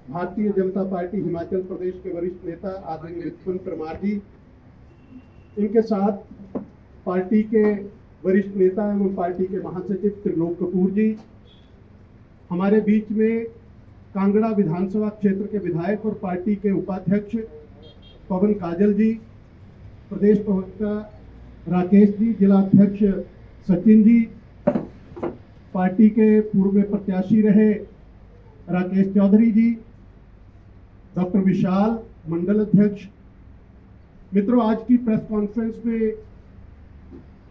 Bharatiya Janata party Himachal Pradesh के वरिष्ठ नेता आदरणीय विपिन परमार जी, इनके साथ पार्टी के वरिष्ठ नेता एवं पार्टी के महासचिव त्रिलोक कपूर जी, हमारे बीच में कांगड़ा विधानसभा क्षेत्र के विधायक और पार्टी के उपाध्यक्ष पवन काजल जी, प्रदेश प्रवक्ता राकेश जी, जिला अध्यक्ष सचिन जी, पार्टी के पूर्व प्रत्याशी रहे राकेश चौधरी जी, डॉक्टर विशाल, मंडल अध्यक्ष। मित्रों, आज की प्रेस कॉन्फ्रेंस में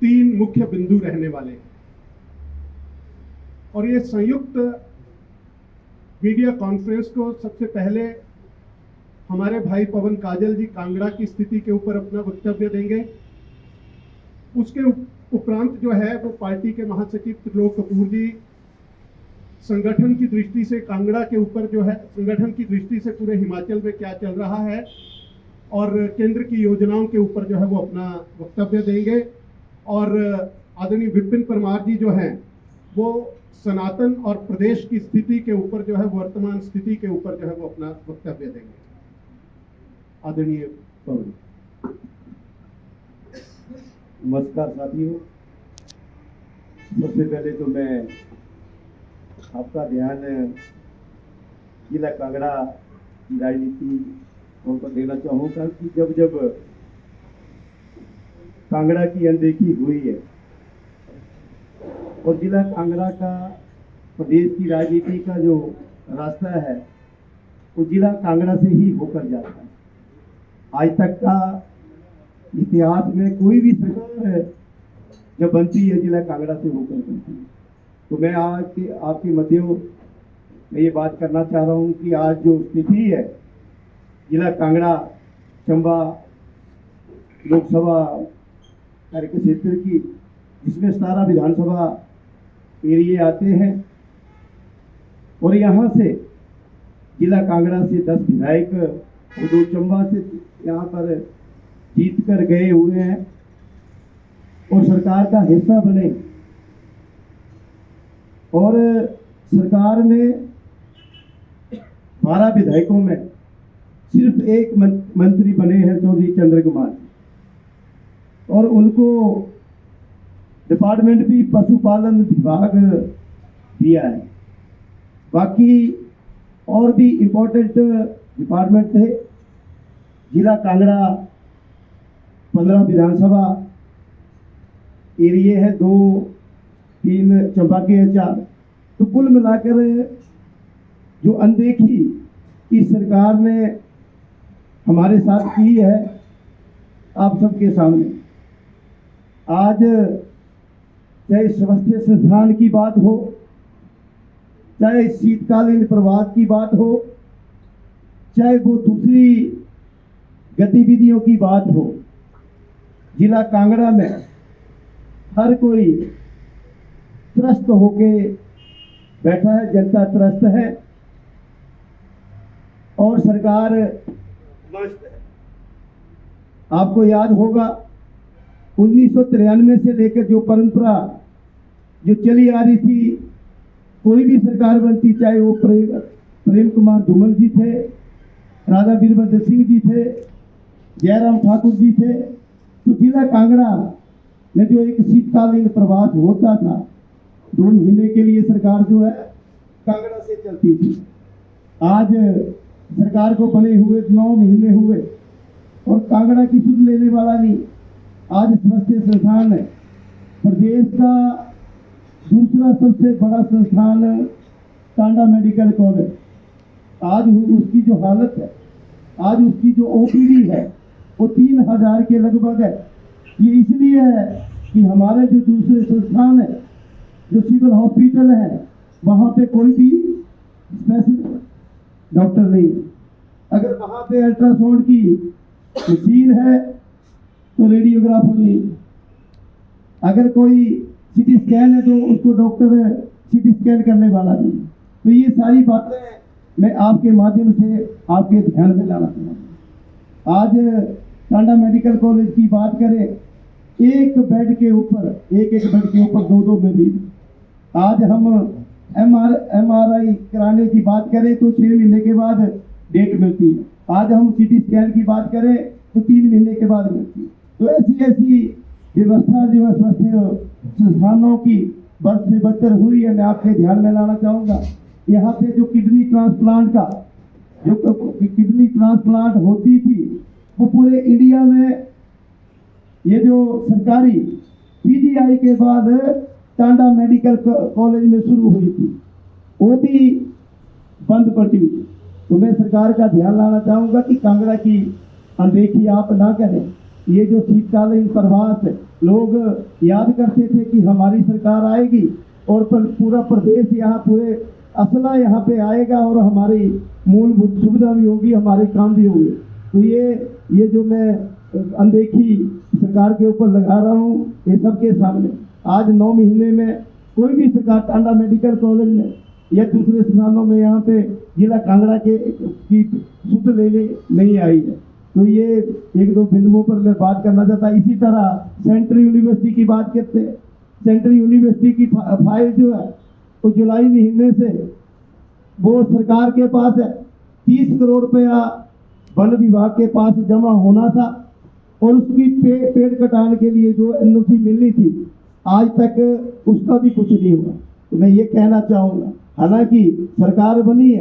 3 मुख्य बिंदु रहने वाले हैं और ये संयुक्त मीडिया कॉन्फ्रेंस को सबसे पहले हमारे भाई पवन काजल जी कांगड़ा की स्थिति के ऊपर अपना वक्तव्य देंगे। उसके उपरांत जो है वो पार्टी के महासचिव त्रिलोक कपूर जी संगठन की दृष्टि से कांगड़ा के ऊपर जो है, संगठन की दृष्टि से पूरे हिमाचल में क्या चल रहा है और केंद्र की योजनाओं के ऊपर जो है वो अपना वक्तव्य देंगे। और आदरणीय विपिन परमार जी जो हैं वो सनातन और प्रदेश की स्थिति के ऊपर जो है, वर्तमान स्थिति के ऊपर जो है वो अपना वक्तव्य देंगे। आदरणीय पवन। नमस्कार साथियों, सबसे पहले तो मैं आपका ध्यान जिला कांगड़ा की राजनीति पर देना चाहूँगा कि जब कांगड़ा की अनदेखी हुई है और जिला कांगड़ा का प्रदेश की राजनीति का जो रास्ता है वो जिला कांगड़ा से ही होकर जाता है। आज तक का इतिहास में कोई भी सरकार जब बनती है जिला कांगड़ा से होकर बनती है। तो मैं आज के आपके माध्यम में ये बात करना चाह रहा हूँ कि आज जो स्थिति है जिला कांगड़ा चंबा लोकसभा कार्य क्षेत्र की, जिसमें 17 विधानसभा एरिए आते हैं और यहाँ से जिला कांगड़ा से 10 विधायक और 2 चंबा से यहाँ पर जीत कर गए हुए हैं और सरकार का हिस्सा बने और सरकार में 12 विधायकों में सिर्फ एक मंत्री बने हैं चौधरी चंद्र कुमार, और उनको डिपार्टमेंट भी पशुपालन विभाग दिया है। बाकी और भी इम्पोर्टेंट डिपार्टमेंट थे। जिला कांगड़ा 15 विधानसभा एरिए है, 2-3 चंबा के 4, तो कुल मिलाकर जो अनदेखी इस सरकार ने हमारे साथ की है आप सबके सामने। आज चाहे स्वास्थ्य संस्थान की बात हो, चाहे शीतकालीन प्रवास की बात हो, चाहे वो दूसरी गतिविधियों की बात हो, जिला कांगड़ा में हर कोई त्रस्त होके बैठा है, जनता त्रस्त है और सरकार मस्त है। आपको याद होगा 1993 से लेकर जो परंपरा जो चली आ रही थी, कोई भी सरकार बनती, चाहे वो प्रेम कुमार धूमल जी थे, राजा वीरभद्र सिंह जी थे, जयराम ठाकुर जी थे, तो जिला कांगड़ा में जो एक शीतकालीन प्रवास होता था 2 महीने के लिए, सरकार जो है कांगड़ा से चलती थी। आज सरकार को बने हुए 9 महीने हुए और कांगड़ा की सुध लेने वाला नहीं। आज स्वास्थ्य संस्थान है प्रदेश का दूसरा सबसे बड़ा संस्थान टांडा मेडिकल कॉलेज। आज उसकी जो हालत है, आज उसकी जो ओपीडी है वो 3000 के लगभग है। ये इसलिए है कि हमारे जो दूसरे संस्थान है, जो सिविल हॉस्पिटल है, वहाँ पे कोई भी स्पेशलिस्ट डॉक्टर नहीं। अगर वहाँ पे अल्ट्रासाउंड की मशीन है तो रेडियोग्राफर नहीं। अगर कोई सीटी स्कैन है तो उसको डॉक्टर सीटी स्कैन करने वाला नहीं। तो ये सारी बातें मैं आपके माध्यम से आपके ध्यान में लाना चाहूँगा। आज टांडा मेडिकल कॉलेज की बात करें, एक बेड के ऊपर 2-2 मरीज। आज हम MRI कराने की बात करें तो 6 महीने के बाद डेट मिलती है। आज हम CT स्कैन की बात करें तो 3 महीने के बाद मिलती है। तो ऐसी व्यवस्था जो है स्वास्थ्य संस्थानों की बद से बदतर हुई है। मैं आपके ध्यान में लाना चाहूँगा, यहाँ पे जो किडनी ट्रांसप्लांट होती थी वो पूरे इंडिया में ये जो सरकारी PGI के बाद टांडा मेडिकल कॉलेज में शुरू हुई थी, वो भी बंद पड़ी। तो मैं सरकार का ध्यान लाना चाहूँगा कि कांगड़ा की अनदेखी आप ना करें। ये जो शीतकालीन प्रवास लोग याद करते थे कि हमारी सरकार आएगी और पूरा प्रदेश यहाँ पूरे असला यहाँ पे आएगा और हमारी मूलभूत सुविधा भी होगी, हमारे काम भी होंगे। तो ये जो मैं अनदेखी सरकार के ऊपर लगा रहा हूँ, ये सबके सामने आज 9 महीने में कोई भी सरकार टांडा मेडिकल कॉलेज में या दूसरे स्थानों में यहाँ पे जिला कांगड़ा की सुध लेने नहीं आई है। तो ये 1-2 बिंदुओं पर मैं बात करना चाहता। इसी तरह सेंट्रल यूनिवर्सिटी की बात करते हैं। सेंट्रल यूनिवर्सिटी की फाइल जो है वो जुलाई महीने से वो सरकार के पास है। 30 करोड़ रुपया वन विभाग के पास जमा होना था और उसकी पेड़ कटान के लिए जो NOC मिलनी थी, आज तक उसका भी कुछ नहीं हुआ। तो मैं ये कहना चाहूँगा, हालांकि सरकार बनी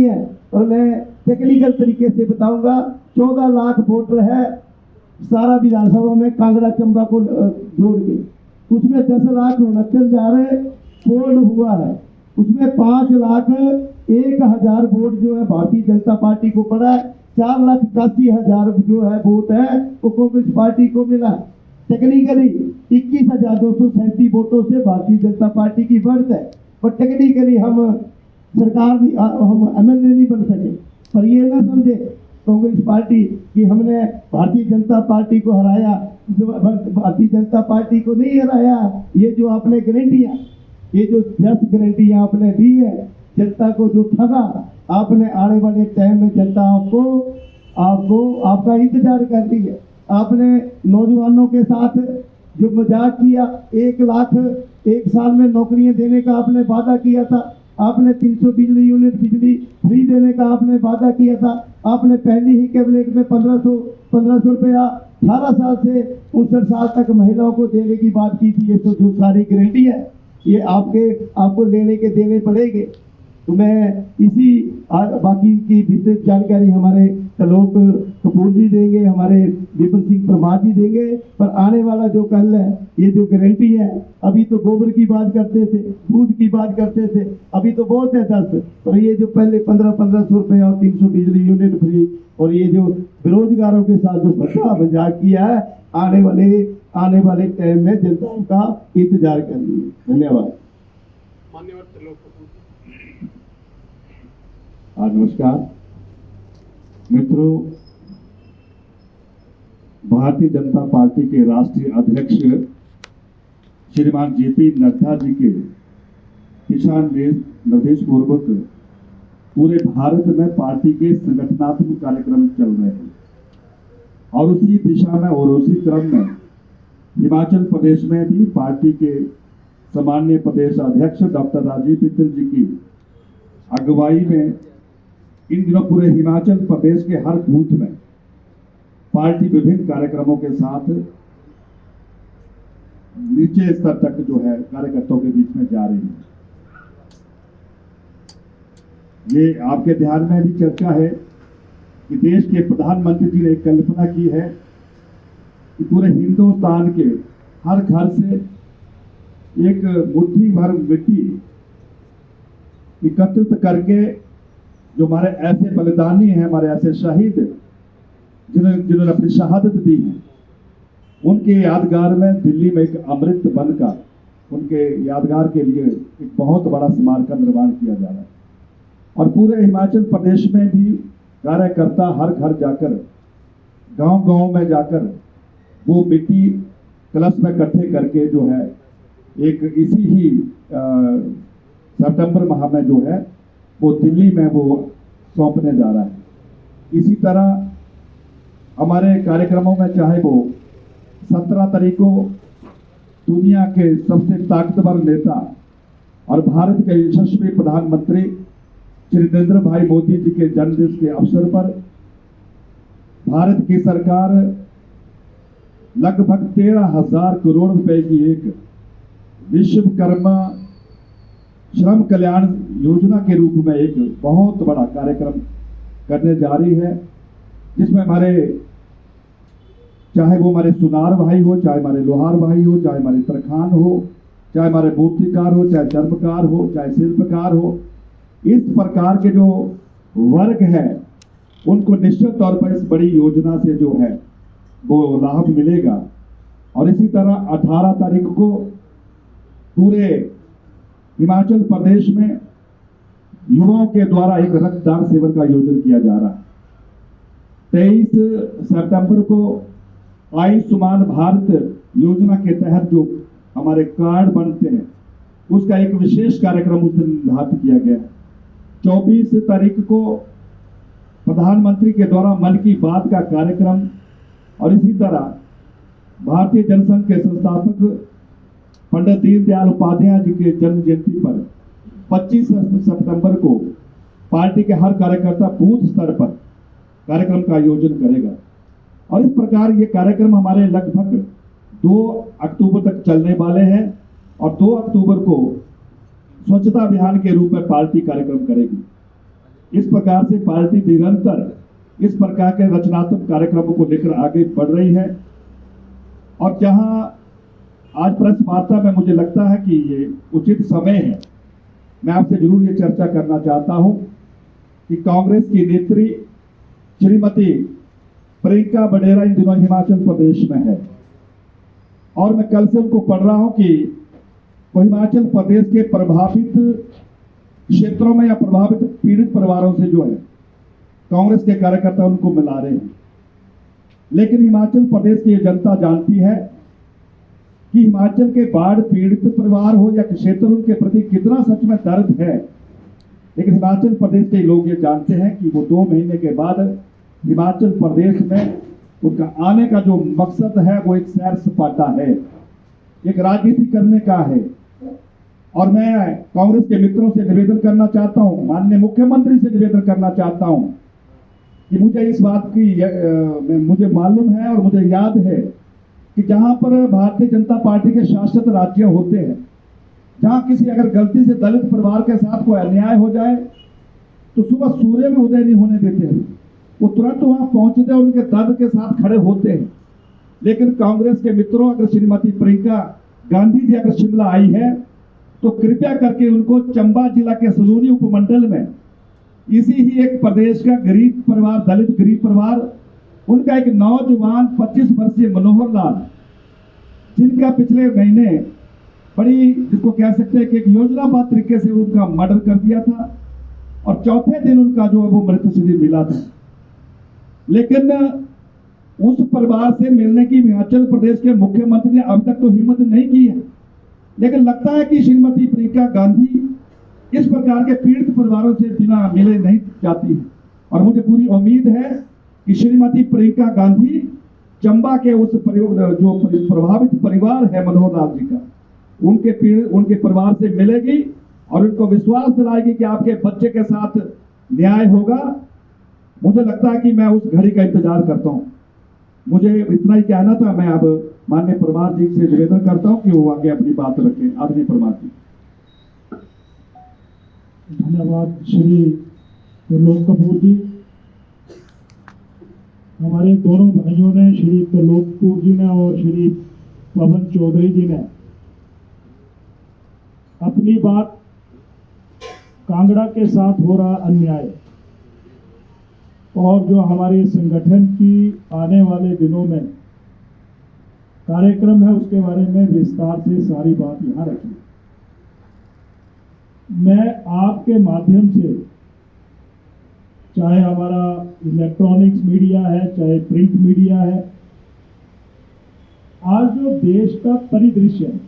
है और मैं टेक्निकल तरीके से बताऊंगा, 14 लाख वोटर है सारा विधानसभा में कांगड़ा चंबा को जोड़ के, उसमें 10,69,000 पूर्ण हुआ है। उसमें 5,01,000 वोट जो है भारतीय जनता पार्टी को पड़ा है। 4,81,000 जो है वोट है वो कांग्रेस पार्टी को मिला। टेक्निकली 21,237 वोटों से भारतीय जनता पार्टी की बढ़त है, पर टेक्निकली हम MLA नहीं बन सके। पर ये ना समझे कांग्रेस पार्टी कि हमने भारतीय जनता पार्टी को हराया। भारतीय जनता पार्टी को नहीं हराया। ये जो आपने गारंटियां, ये जो 10 गारंटियां आपने दी है जनता को, जो ठगा आपने, आने वाले टाइम में जनता आपका इंतजार कर रही है। आपने नौजवानों के साथ जो मजाक किया, 1 लाख 1 साल में नौकरियां देने का आपने वादा किया था। आपने 300 बिजली यूनिट बिजली फ्री देने का आपने वादा किया था। आपने पहली ही कैबिनेट में 1500 रुपया 18 साल से 59 साल तक महिलाओं को देने की बात की थी। ये तो जो सारी गारंटी है ये आपको लेने के देने पड़ेंगे। तो मैं बाकी की विस्तृत जानकारी हमारे त्रिलोक कपूर जी देंगे, हमारे विपिन सिंह परमार जी देंगे। पर आने वाला जो कल है, ये जो गारंटी है, अभी तो गोबर की बात करते थे, दूध की बात करते थे, अभी तो बहुत है 10। और ये जो पहले 1500 रुपये और 300 बिजली यूनिट फ्री, और ये जो बेरोजगारों के साथ जो भट्टा मजाक किया है, आने वाले टाइम में जनता का इंतजार कर रही है। धन्यवाद। मान्यवर त्रिलोक कपूर। नमस्कार मित्रों, भारतीय जनता पार्टी के राष्ट्रीय अध्यक्ष श्रीमान JP नड्डा जी के दिशा निर्देश पूर्वक पूरे भारत में पार्टी के संगठनात्मक कार्यक्रम चल रहे हैं और उसी दिशा में और उसी क्रम में हिमाचल प्रदेश में भी पार्टी के सामान्य प्रदेश अध्यक्ष डॉक्टर राजीव बिंदल जी की अगुवाई में इन दिनों पूरे हिमाचल प्रदेश के हर बूथ में पार्टी विभिन्न कार्यक्रमों के साथ नीचे स्तर तक जो है कार्यकर्ताओं के बीच में जा रही है। ये आपके ध्यान में भी चर्चा है कि देश के प्रधानमंत्री जी ने कल्पना की है कि पूरे हिंदुस्तान के हर घर से एक मुट्ठी भर मिट्टी एकत्रित करके जो हमारे ऐसे बलिदानी हैं, हमारे ऐसे शहीद जिन्होंने अपनी शहादत दी है, उनके यादगार में दिल्ली में एक अमृत वन का उनके यादगार के लिए एक बहुत बड़ा स्मारक का निर्माण किया जा रहा है। और पूरे हिमाचल प्रदेश में भी कार्यकर्ता हर घर जाकर, गांव-गांव में जाकर वो मिट्टी कलश में इकट्ठे करके जो है एक इसी ही सितंबर माह में जो है वो दिल्ली में वो सौंपने जा रहा है। इसी तरह हमारे कार्यक्रमों में चाहे वो 17 तारीख को दुनिया के सबसे ताकतवर नेता और भारत के यशस्वी प्रधानमंत्री श्री नरेंद्र भाई मोदी जी के जन्मदिन के अवसर पर भारत की सरकार लगभग 13,000 करोड़ रुपए की एक विश्वकर्मा श्रम कल्याण योजना के रूप में एक बहुत बड़ा कार्यक्रम करने जा रही है, जिसमें चाहे वो हमारे सुनार भाई हो, चाहे हमारे लोहार भाई हो, चाहे हमारे तरखान हो, चाहे हमारे मूर्तिकार हो, चाहे चर्मकार हो, चाहे शिल्पकार हो, इस प्रकार के जो वर्ग है उनको निश्चित तौर पर इस बड़ी योजना से जो है वो लाभ मिलेगा। और इसी तरह 18 तारीख को पूरे हिमाचल प्रदेश में युवाओं के द्वारा एक रक्तदान शिविर का आयोजन किया जा रहा है। 23 सितंबर को आयुष्मान भारत योजना के तहत जो हमारे कार्ड बनते हैं उसका एक विशेष कार्यक्रम उस दिन निर्धारित किया गया है। 24 तारीख को प्रधानमंत्री के द्वारा मन की बात का कार्यक्रम और इसी तरह भारतीय जनसंघ के संस्थापक पंडित दीनदयाल उपाध्याय जी के जन्म जयंती पर 25 सितंबर को पार्टी के हर कार्यकर्ता बूथ स्तर पर कार्यक्रम का आयोजन करेगा। और इस प्रकार ये कार्यक्रम हमारे लगभग 2 अक्टूबर तक चलने वाले हैं और 2 अक्टूबर को स्वच्छता अभियान के रूप में पार्टी कार्यक्रम करेगी। इस प्रकार से पार्टी निरंतर इस प्रकार के रचनात्मक कार्यक्रमों को लेकर आगे बढ़ रही है। और जहां आज प्रेस वार्ता में मुझे लगता है कि ये उचित समय है, मैं आपसे जरूर ये चर्चा करना चाहता हूं कि कांग्रेस की नेत्री श्रीमती प्रियंका बडेरा इन दिनों हिमाचल प्रदेश में है और मैं कल से उनको पढ़ रहा हूं कि वो हिमाचल प्रदेश के प्रभावित क्षेत्रों में या प्रभावित पीड़ित परिवारों से जो है कांग्रेस के कार्यकर्ता उनको मिला रहे हैं। लेकिन हिमाचल प्रदेश की जनता जानती है कि हिमाचल के बाढ़ पीड़ित परिवार हो या क्षेत्र उनके प्रति कितना सच में दर्द है। लेकिन हिमाचल प्रदेश के लोग ये जानते हैं कि वो 2 महीने के बाद हिमाचल प्रदेश में उनका आने का जो मकसद है वो एक सैर सपाटा है, एक राजनीति करने का है। और मैं कांग्रेस के मित्रों से निवेदन करना चाहता हूं, माननीय मुख्यमंत्री से निवेदन करना चाहता हूं कि मुझे इस बात की मुझे मालूम है और मुझे याद है कि जहां पर भारतीय जनता पार्टी के शासित राज्य होते हैं, जहां किसी अगर गलती से दलित परिवार के साथ कोई अन्याय हो जाए तो सुबह सूर्य भी उदय नहीं होने देते हैं, वो तुरंत वहां पहुंचते हैं, उनके दर्द के साथ खड़े होते हैं। लेकिन कांग्रेस के मित्रों, अगर श्रीमती प्रियंका गांधी जी अगर शिमला आई है तो कृपया करके उनको चंबा जिला के सलूनी उपमंडल में इसी ही एक प्रदेश का गरीब परिवार, दलित गरीब परिवार, उनका एक नौजवान 25 वर्षीय मनोहर लाल, जिनका पिछले महीने बड़ी जिसको कह सकते हैं कि एक योजनाबद्ध तरीके से उनका मर्डर कर दिया था और चौथे दिन उनका जो है वो मृत शरीर मिला था। लेकिन उस परिवार से मिलने की हिमाचल प्रदेश के मुख्यमंत्री ने अब तक तो हिम्मत नहीं की है। लेकिन लगता है कि श्रीमती प्रियंका गांधी इस प्रकार के पीड़ित परिवारों से बिना मिले नहीं जाती है। और मुझे पूरी उम्मीद है कि श्रीमती प्रियंका गांधी चंबा के उस जो प्रभावित परिवार है मनोहर लाल जी का, उनके परिवार से मिलेगी और उनको विश्वास दिलाएगी कि आपके बच्चे के साथ न्याय होगा। मुझे लगता है कि मैं उस घड़ी का इंतजार करता हूं। मुझे इतना ही कहना था। मैं अब माननीय परमार जी से निवेदन करता हूं कि वो आगे अपनी बात रखें। आदरणीय परमार जी। धन्यवाद श्री त्रिलोक कपूर जी। हमारे दोनों भाइयों ने, श्री त्रिलोक कपूर जी ने और श्री पवन चौधरी जी ने अपनी बात कांगड़ा के साथ हो रहा अन्याय और जो हमारे संगठन की आने वाले दिनों में कार्यक्रम है उसके बारे में विस्तार से सारी बात यहाँ रखी। मैं आपके माध्यम से, चाहे हमारा इलेक्ट्रॉनिक्स मीडिया है चाहे प्रिंट मीडिया है, आज जो देश का परिदृश्य है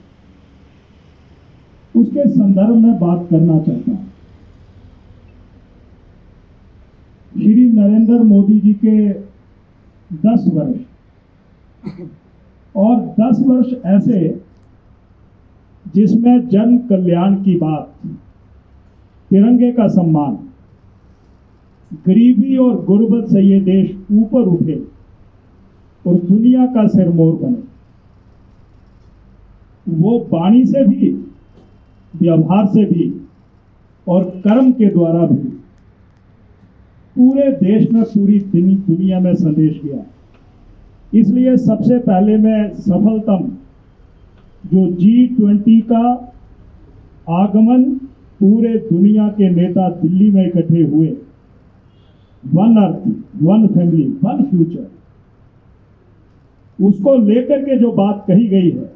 उसके संदर्भ में बात करना चाहता हूं। श्री नरेंद्र मोदी जी के 10 वर्ष और 10 वर्ष ऐसे जिसमें जन कल्याण की बात, तिरंगे का सम्मान, गरीबी और गुर्बत से ये देश ऊपर उठे और दुनिया का सिरमौर बने, वो वाणी से भी, व्यवहार से भी और कर्म के द्वारा भी पूरे देश में, पूरी दुनिया में संदेश दिया। इसलिए सबसे पहले मैं सफलतम जो G20 का आगमन, पूरे दुनिया के नेता दिल्ली में इकट्ठे हुए, one earth, one family, one future, उसको लेकर के जो बात कही गई है,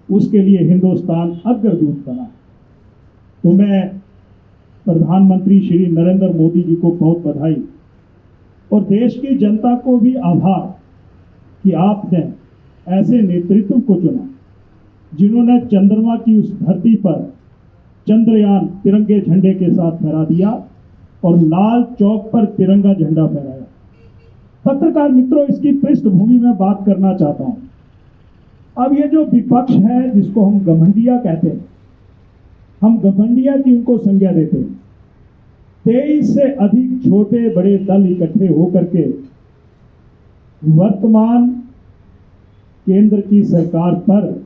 उसके लिए हिंदुस्तान अग्रदूत बना। तो मैं प्रधानमंत्री श्री नरेंद्र मोदी जी को बहुत बधाई और देश की जनता को भी आभार कि आपने ऐसे नेतृत्व को चुना जिन्होंने चंद्रमा की उस धरती पर चंद्रयान तिरंगे झंडे के साथ फहरा दिया और लाल चौक पर तिरंगा झंडा फहराया। पत्रकार मित्रों, इसकी पृष्ठभूमि में बात करना चाहता हूं। अब ये जो विपक्ष है, जिसको हम घमंडिया कहते हैं, हम घमंडिया की उनको संज्ञा देते हैं। 23 से अधिक छोटे बड़े दल इकट्ठे होकर के वर्तमान केंद्र की सरकार पर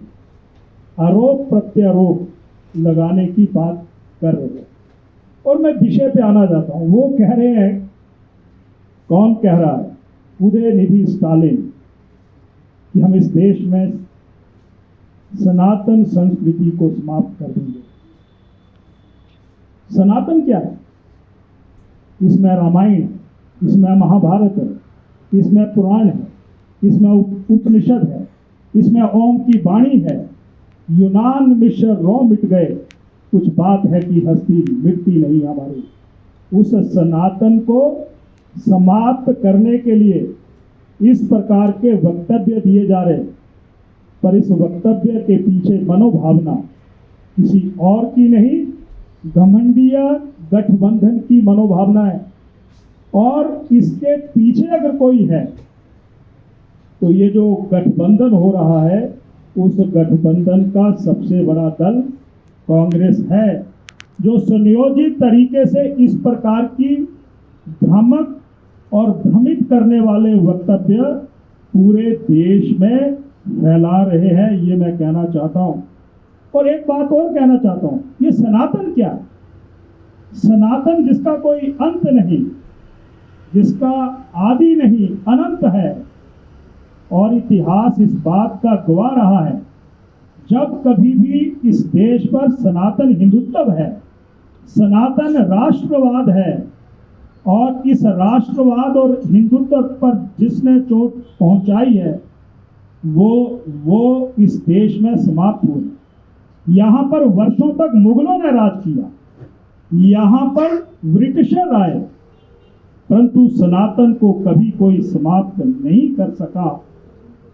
आरोप प्रत्यारोप लगाने की बात कर रहे हैं। और मैं विषय पे आना चाहता हूं। वो कह रहे हैं, कौन कह रहा है? उदयनिधि स्टालिन, कि हम इस देश में सनातन संस्कृति को समाप्त कर देंगे। सनातन क्या है? इसमें रामायण है, इसमें महाभारत है, इसमें पुराण है, इसमें उपनिषद है, इसमें ओम की वाणी है। यूनान मिश्र रो मिट गए, कुछ बात है कि हस्ती मिटती नहीं हमारी। उस सनातन को समाप्त करने के लिए इस प्रकार के वक्तव्य दिए जा रहे, पर इस वक्तव्य के पीछे मनोभावना किसी और की नहीं, घमंडिया गठबंधन की मनोभावना है। और इसके पीछे अगर कोई है तो ये जो गठबंधन हो रहा है, उस गठबंधन का सबसे बड़ा दल कांग्रेस है, जो सुनियोजित तरीके से इस प्रकार की भ्रामक और भ्रमित करने वाले वक्तव्य पूरे देश में फैला रहे हैं। ये मैं कहना चाहता हूं। और एक बात और कहना चाहता हूं, ये सनातन क्या है? सनातन जिसका कोई अंत नहीं, जिसका आदि नहीं, अनंत है। और इतिहास इस बात का गवाह रहा है, जब कभी भी इस देश पर सनातन हिंदुत्व है, सनातन राष्ट्रवाद है, और इस राष्ट्रवाद और हिंदुत्व पर जिसने चोट पहुंचाई है, वो इस देश में समाप्त हुई। यहां पर वर्षों तक मुगलों ने राज किया, यहां पर ब्रिटिशर आए, परंतु सनातन को कभी कोई समाप्त नहीं कर सका।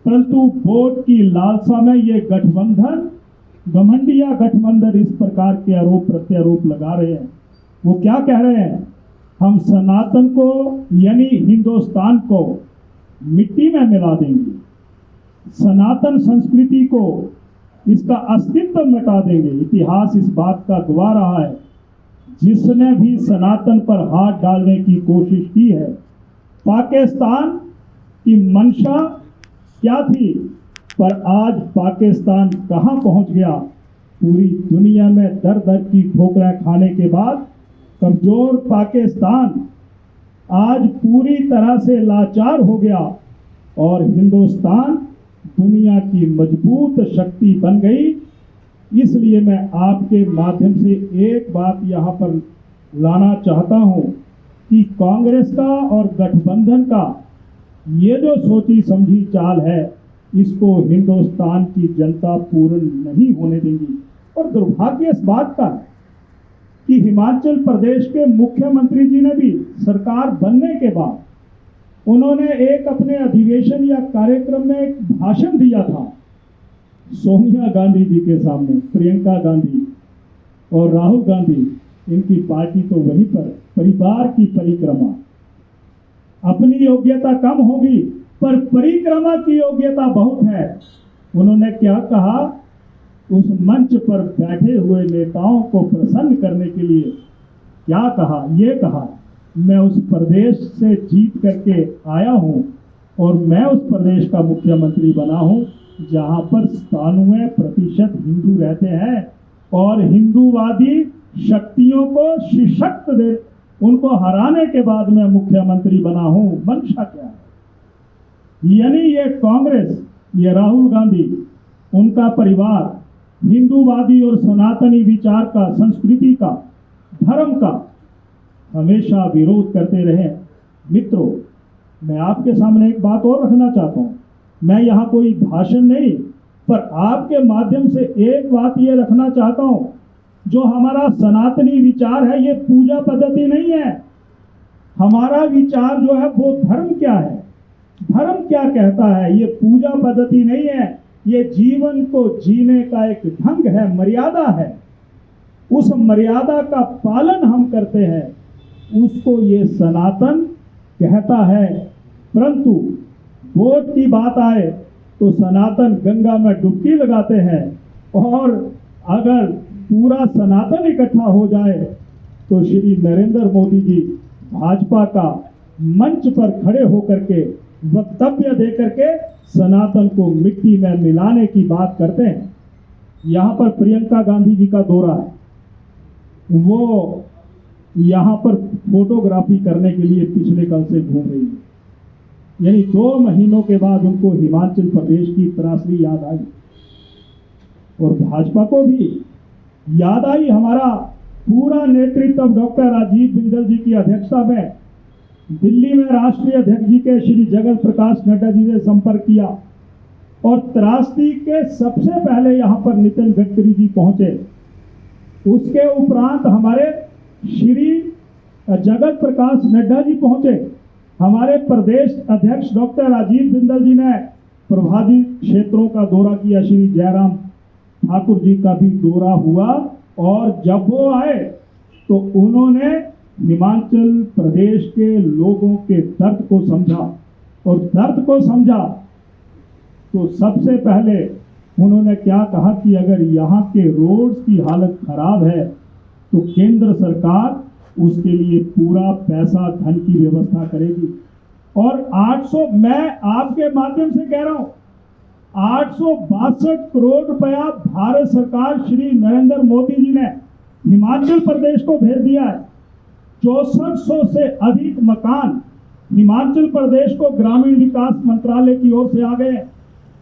परंतु वोट की लालसा में ये गठबंधन, घमंडिया गठबंधन, इस प्रकार के आरोप प्रत्यारोप लगा रहे हैं। वो क्या कह रहे हैं? हम सनातन को यानी हिंदुस्तान को मिट्टी में मिला देंगे, सनातन संस्कृति को, इसका अस्तित्व मिटा देंगे। इतिहास इस बात का गवाह रहा है, जिसने भी सनातन पर हाथ डालने की कोशिश की है। पाकिस्तान की मंशा क्या थी, पर आज पाकिस्तान कहां पहुंच गया? पूरी दुनिया में दर दर की ठोकरें खाने के बाद कमजोर पाकिस्तान आज पूरी तरह से लाचार हो गया और हिंदुस्तान दुनिया की मजबूत शक्ति बन गई। इसलिए मैं आपके माध्यम से एक बात यहाँ पर लाना चाहता हूँ कि कांग्रेस का और गठबंधन का ये जो सोची समझी चाल है, इसको हिंदुस्तान की जनता पूर्ण नहीं होने देंगी। और दुर्भाग्य इस बात का है कि हिमाचल प्रदेश के मुख्यमंत्री जी ने भी सरकार बनने के बाद उन्होंने एक अपने अधिवेशन या कार्यक्रम में एक भाषण दिया था सोनिया गांधी जी के सामने। प्रियंका गांधी और राहुल गांधी, इनकी पार्टी तो वहीं पर, परिवार की परिक्रमा। अपनी योग्यता कम होगी पर परिक्रमा की योग्यता बहुत है। उन्होंने क्या कहा उस मंच पर बैठे हुए नेताओं को प्रसन्न करने के लिए क्या कहा, ये कहा, मैं उस प्रदेश से जीत करके आया हूं और मैं उस प्रदेश का मुख्यमंत्री बना हूं जहां पर 97% हिंदू रहते हैं और हिंदूवादी शक्तियों को सशक्त दे, उनको हराने के बाद मैं मुख्यमंत्री बना हूं। मंशा क्या है? यानी ये कांग्रेस, ये राहुल गांधी, उनका परिवार हिंदूवादी और सनातनी विचार का, संस्कृति का, धर्म का हमेशा विरोध करते रहे। मित्रों, मैं आपके सामने एक बात और रखना चाहता हूं। मैं यहाँ कोई भाषण नहीं, पर आपके माध्यम से एक बात ये रखना चाहता हूं, जो हमारा सनातनी विचार है, ये पूजा पद्धति नहीं है। हमारा विचार जो है वो धर्म क्या है, धर्म क्या कहता है, ये पूजा पद्धति नहीं है, ये जीवन को जीने का एक ढंग है, मर्यादा है। उस मर्यादा का पालन हम करते हैं, उसको ये सनातन कहता है। परंतु वोट की बात आए तो सनातन गंगा में डुबकी लगाते हैं, और अगर पूरा सनातन इकट्ठा हो जाए तो श्री नरेंद्र मोदी जी भाजपा का मंच पर खड़े होकर के वक्तव्य देकर के सनातन को मिट्टी में मिलाने की बात करते हैं। यहाँ पर प्रियंका गांधी जी का दौरा है, वो यहाँ पर फोटोग्राफी करने के लिए पिछले कल से घूम रही है। यानी 2 महीनों के बाद उनको हिमाचल प्रदेश की त्रासदी याद आई और भाजपा को भी याद आई। हमारा पूरा नेतृत्व डॉक्टर राजीव बिंदल जी की अध्यक्षता में दिल्ली में राष्ट्रीय अध्यक्ष जी के श्री जगत प्रकाश नड्डा जी ने संपर्क किया और त्रासदी के सबसे पहले यहाँ पर नितिन गडकरी जी पहुंचे। उसके उपरांत हमारे श्री जगत प्रकाश नड्डा जी पहुंचे। हमारे प्रदेश अध्यक्ष डॉक्टर राजीव बिंदल जी ने प्रभावित क्षेत्रों का दौरा किया, श्री जयराम ठाकुर जी का भी दौरा हुआ, और जब वो आए तो उन्होंने हिमाचल प्रदेश के लोगों के दर्द को समझा, और दर्द को समझा तो सबसे पहले उन्होंने क्या कहा कि अगर यहाँ के रोड्स की हालत खराब है तो केंद्र सरकार उसके लिए पूरा पैसा, धन की व्यवस्था करेगी। और 800, मैं आपके माध्यम से कह रहा हूं, 862 करोड़ रुपया भारत सरकार श्री नरेंद्र मोदी जी ने हिमाचल प्रदेश को भेज दिया है। 6400 से अधिक मकान हिमाचल प्रदेश को ग्रामीण विकास मंत्रालय की ओर से आ गए।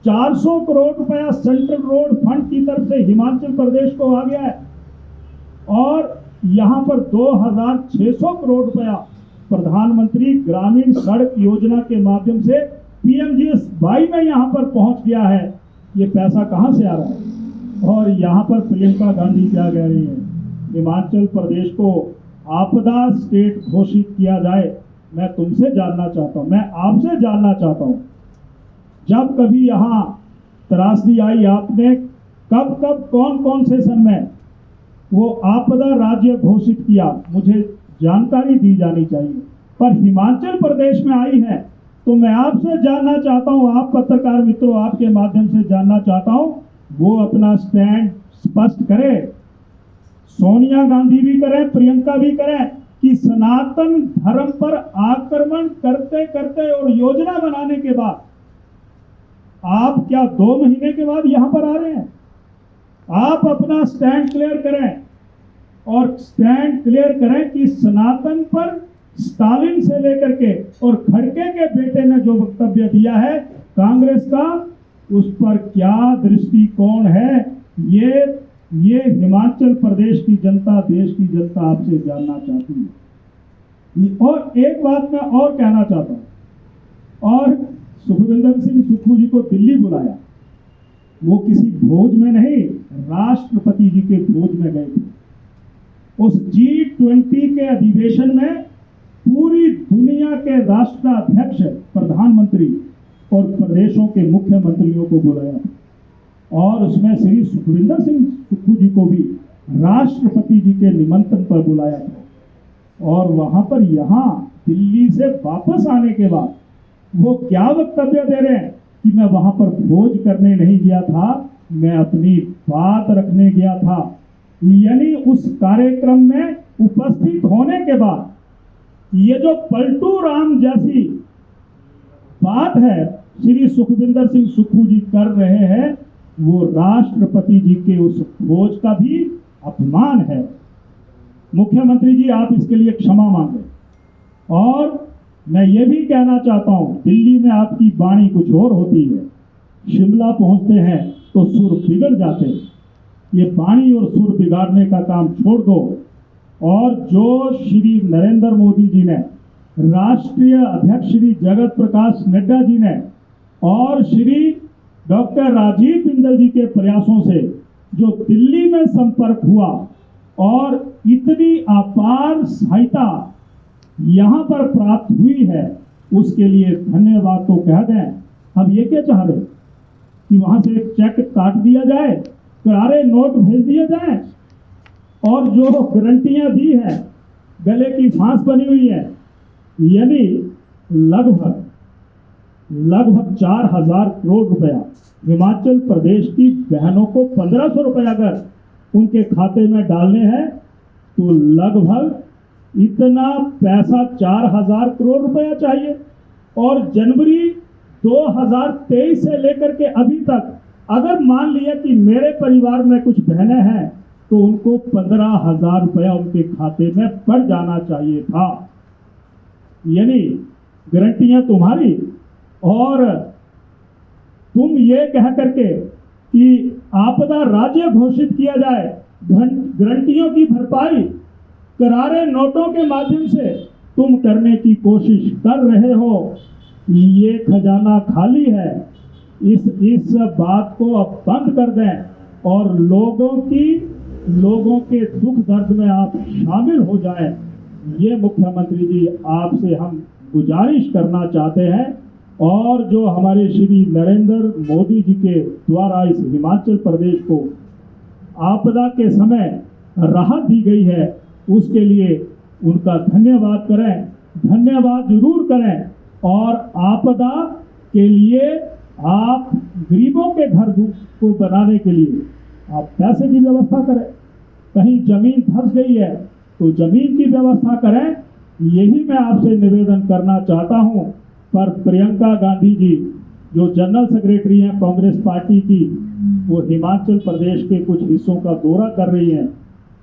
400 करोड़ रुपया सेंट्रल रोड फंड की तरफ से हिमाचल प्रदेश को आ गया है, और यहाँ पर 2600 करोड़ रुपया प्रधानमंत्री ग्रामीण सड़क योजना के माध्यम से PMGS-22 में यहाँ पर पहुँच गया है। ये पैसा कहाँ से आ रहा है? और यहाँ पर प्रियंका गांधी क्या कह रही है, हिमाचल प्रदेश को आपदा स्टेट घोषित किया जाए। मैं तुमसे जानना चाहता हूँ, मैं आपसे जानना चाहता हूँ, जब कभी यहाँ त्रासदी आई, आपने कब कब कौन कौन सेशन में वो आपदा राज्य घोषित किया, मुझे जानकारी दी जानी चाहिए। पर हिमाचल प्रदेश में आई है तो मैं आपसे जानना चाहता हूं, आप पत्रकार मित्रों, आपके माध्यम से जानना चाहता हूं, वो अपना स्टैंड स्पष्ट करे। सोनिया गांधी भी करें, प्रियंका भी करें कि सनातन धर्म पर आक्रमण करते करते और योजना बनाने के बाद आप क्या 2 महीने के बाद यहां पर आ रहे हैं? आप अपना स्टैंड क्लियर करें, और स्टैंड क्लियर करें कि सनातन पर स्टालिन से लेकर के और खड़गे के बेटे ने जो वक्तव्य दिया है कांग्रेस का, उस पर क्या दृष्टिकोण है, ये हिमाचल प्रदेश की जनता, देश की जनता आपसे जानना चाहती है। और एक बात मैं और कहना चाहता हूं, और सुखविंदर सिंह सुक्खू जी को दिल्ली बुलाया, वो किसी भोज में नहीं, राष्ट्रपति जी के भोज में गए थे। उस G20 के अधिवेशन में पूरी दुनिया के राष्ट्राध्यक्ष, प्रधानमंत्री और प्रदेशों के मुख्यमंत्रियों को बुलाया, और उसमें श्री सुखविंदर सिंह सुक्खू जी को भी राष्ट्रपति जी के निमंत्रण पर बुलाया था। और वहां पर यहाँ दिल्ली से वापस आने के बाद वो क्या वक्तव्य दे रहे हैं कि मैं वहां पर भोज करने नहीं गया था, मैं अपनी बात रखने गया था। यानी उस कार्यक्रम में उपस्थित होने के बाद ये जो पलटू राम जैसी बात है श्री सुखविंदर सिंह सुक्खू जी कर रहे हैं, वो राष्ट्रपति जी के उस खोज का भी अपमान है। मुख्यमंत्री जी, आप इसके लिए क्षमा मांगे। और मैं ये भी कहना चाहता हूं, दिल्ली में आपकी वाणी कुछ और होती है, शिमला पहुंचते हैं तो सुर बिगड़ जाते हैं। ये वाणी और सुर बिगाड़ने का काम छोड़ दो। और जो श्री नरेंद्र मोदी जी ने, राष्ट्रीय अध्यक्ष श्री जगत प्रकाश नड्डा जी ने और श्री डॉक्टर राजीव बिंदल जी के प्रयासों से जो दिल्ली में संपर्क हुआ और इतनी अपार सहायता यहाँ पर प्राप्त हुई है, उसके लिए धन्यवाद तो कह दें। अब ये क्या चाह रहे कि वहां से एक चेक काट दिया जाए, करारे नोट भेज दिए जाए, और जो गारंटियां दी है गले की फांस बनी हुई है, यानी लगभग 4,000 करोड़ रुपया हिमाचल प्रदेश की बहनों को 1,500 रुपये अगर उनके खाते में डालने हैं तो लगभग इतना पैसा 4,000 करोड़ रुपया चाहिए। और जनवरी 2023 से लेकर के अभी तक अगर मान लिया कि मेरे परिवार में कुछ बहनें हैं तो उनको 15,000 रुपया उनके खाते में पड़ जाना चाहिए था। यानी गारंटियां तुम्हारी, और तुम ये कह करके कि आपदा राज्य घोषित किया जाए, गारंटियों की भरपाई करारे नोटों के माध्यम से तुम करने की कोशिश कर रहे हो। ये खजाना खाली है। इस बात को अब बंद कर दें और लोगों के दुख दर्द में आप शामिल हो जाएं। ये मुख्यमंत्री जी आपसे हम गुजारिश करना चाहते हैं। और जो हमारे श्री नरेंद्र मोदी जी के द्वारा इस हिमाचल प्रदेश को आपदा के समय राहत दी गई है, उसके लिए उनका धन्यवाद करें, धन्यवाद जरूर करें। और आपदा के लिए आप गरीबों के घर को बनाने के लिए आप पैसे की व्यवस्था करें। कहीं जमीन धंस गई है तो जमीन की व्यवस्था करें। यही मैं आपसे निवेदन करना चाहता हूं। पर प्रियंका गांधी जी जो जनरल सेक्रेटरी हैं कांग्रेस पार्टी की, वो हिमाचल प्रदेश के कुछ हिस्सों का दौरा कर रही हैं,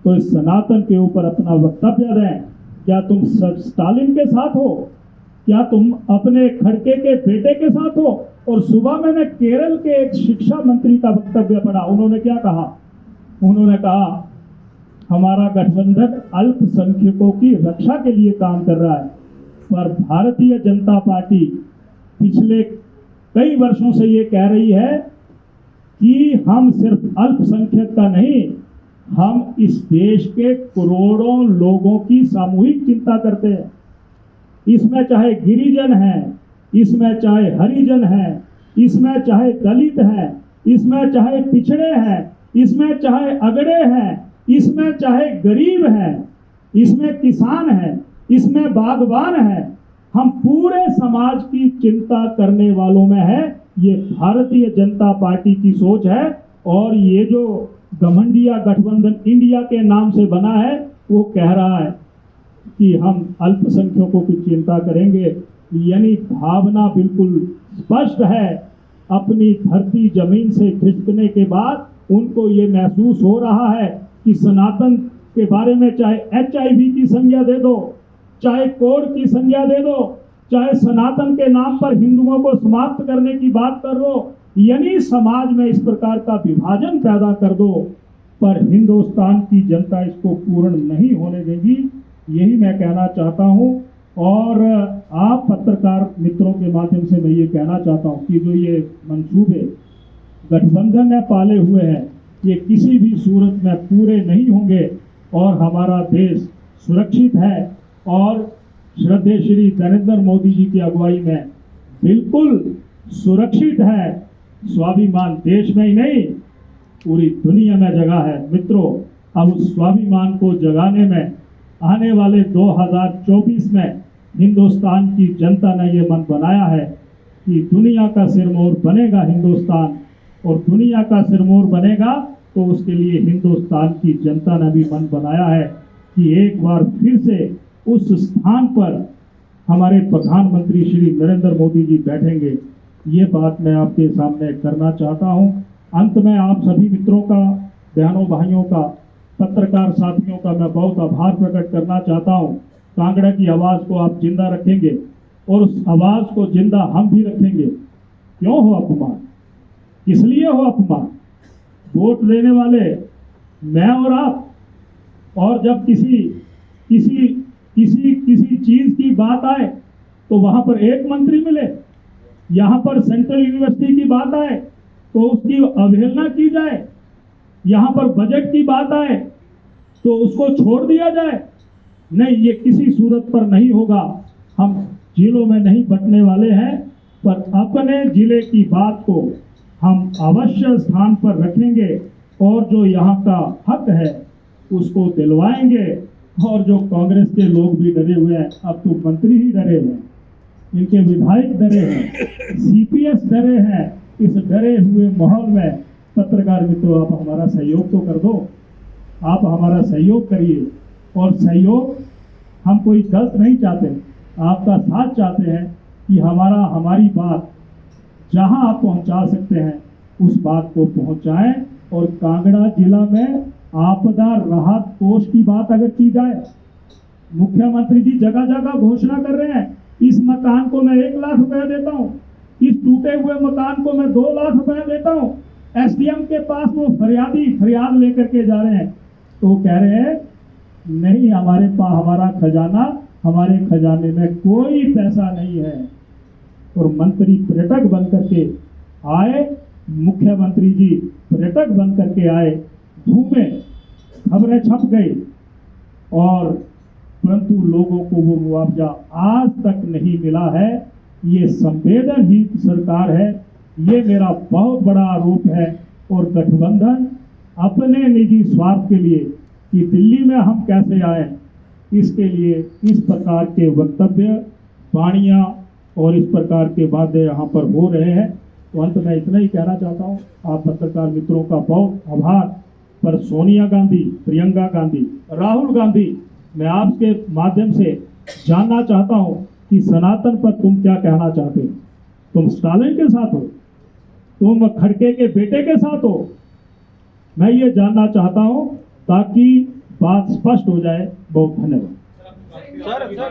तो इस सनातन के ऊपर अपना वक्तव्य दें। क्या तुम स्टालिन के साथ हो? क्या तुम अपने खड़के के बेटे के साथ हो? और सुबह मैंने केरल के एक शिक्षा मंत्री का वक्तव्य पढ़ा। उन्होंने क्या कहा? उन्होंने कहा हमारा गठबंधन अल्पसंख्यकों की रक्षा के लिए काम कर रहा है। पर भारतीय जनता पार्टी पिछले कई वर्षों से ये कह रही है कि हम सिर्फ अल्पसंख्यक का नहीं, हम इस देश के करोड़ों लोगों की सामूहिक चिंता करते हैं। इसमें चाहे गिरिजन हैं, इसमें चाहे हरिजन हैं, इसमें चाहे दलित हैं, इसमें चाहे पिछड़े हैं, इसमें चाहे अगड़े हैं, इसमें चाहे गरीब हैं, इसमें किसान हैं, इसमें बागवान है। हम पूरे समाज की चिंता करने वालों में है। ये भारतीय जनता पार्टी की सोच है। और ये जो घमंडिया गठबंधन इंडिया के नाम से बना है, वो कह रहा है कि हम अल्पसंख्यकों की चिंता करेंगे। यानी भावना बिल्कुल स्पष्ट है। अपनी धरती जमीन से खिसकने के बाद उनको ये महसूस हो रहा है कि सनातन के बारे में चाहे HIV की संज्ञा दे दो, चाहे कोड की संज्ञा दे दो, चाहे सनातन के नाम पर हिंदुओं को समाप्त करने की बात कर दो, यानी समाज में इस प्रकार का विभाजन पैदा कर दो, पर हिंदुस्तान की जनता इसको पूर्ण नहीं होने देगी। यही मैं कहना चाहता हूं। और आप पत्रकार मित्रों के माध्यम से मैं ये कहना चाहता हूं कि जो ये मंसूबे गठबंधन ने पाले हुए हैं, ये किसी भी सूरत में पूरे नहीं होंगे और हमारा देश सुरक्षित है। और श्रद्धेय श्री नरेंद्र मोदी जी की अगुवाई में बिल्कुल सुरक्षित है। स्वाभिमान देश में ही नहीं, पूरी दुनिया में जगह है। मित्रों, अब उस स्वाभिमान को जगाने में आने वाले 2024 में हिंदुस्तान की जनता ने ये मन बनाया है कि दुनिया का सिरमौर बनेगा हिंदुस्तान। और दुनिया का सिरमौर बनेगा, तो उसके लिए हिंदुस्तान की जनता ने भी मन बनाया है कि एक बार फिर से उस स्थान पर हमारे प्रधानमंत्री श्री नरेंद्र मोदी जी बैठेंगे। ये बात मैं आपके सामने करना चाहता हूँ। अंत में आप सभी मित्रों का, बहनों भाइयों का, पत्रकार साथियों का मैं बहुत आभार प्रकट करना चाहता हूँ। कांगड़ा की आवाज़ को आप जिंदा रखेंगे और उस आवाज़ को जिंदा हम भी रखेंगे। क्यों हो अपमान, किस लिए हो अपमान? वोट देने वाले मैं और आप, और जब किसी चीज की बात आए तो वहां पर एक मंत्री मिले, यहां पर सेंट्रल यूनिवर्सिटी की बात आए तो उसकी अवहेलना की जाए, यहां पर बजट की बात आए तो उसको छोड़ दिया जाए। नहीं, ये किसी सूरत पर नहीं होगा। हम जिलों में नहीं बंटने वाले हैं, पर अपने जिले की बात को हम अवश्य स्थान पर रखेंगे और जो यहाँ का हक है उसको दिलवाएंगे। और जो कांग्रेस के लोग भी डरे हुए हैं, अब तो मंत्री ही डरे हुए हैं, इनके विधायक डरे हैं, सीपीएस डरे हैं। इस डरे हुए माहौल में पत्रकार मित्रों, आप हमारा सहयोग तो कर दो, आप हमारा सहयोग करिए। और सहयोग हम कोई गलत नहीं चाहते, आपका साथ चाहते हैं कि हमारी बात जहां आप पहुंचा सकते हैं उस बात को पहुंचाएं। और कांगड़ा जिला में आपदा राहत कोष की बात अगर की जाए, मुख्यमंत्री जी जगह जगह घोषणा कर रहे हैं, इस मकान को मैं 1 लाख रुपया देता हूं, इस टूटे हुए मकान को मैं 2 लाख रुपया देता हूं। एसडीएम के पास वो फरियाद लेकर के जा रहे हैं, तो कह रहे हैं नहीं, हमारे पास हमारे खजाने में कोई पैसा नहीं है। और मंत्री पर्यटक बन करके आए, मुख्यमंत्री जी पर्यटक बन करके आए, घूमे, खबरें छप गई, और परंतु लोगों को वो मुआवजा आज तक नहीं मिला है। ये संवेदनहीन सरकार है, ये मेरा बहुत बड़ा आरोप है। और गठबंधन अपने निजी स्वार्थ के लिए कि दिल्ली में हम कैसे आए, इसके लिए इस प्रकार के वक्तव्य, वाणियां और इस प्रकार के वादे यहाँ पर हो रहे हैं। तो अंत में इतना ही कहना चाहता हूँ, आप पत्रकार मित्रों का बहुत आभार। पर सोनिया गांधी, प्रियंका गांधी, राहुल गांधी, मैं आपके माध्यम से जानना चाहता हूँ कि सनातन पर तुम क्या कहना चाहते हो? तुम स्टालिन के साथ हो? तुम खड़गे के बेटे के साथ हो? मैं ये जानना चाहता हूँ ताकि बात स्पष्ट हो जाए। बहुत धन्यवाद।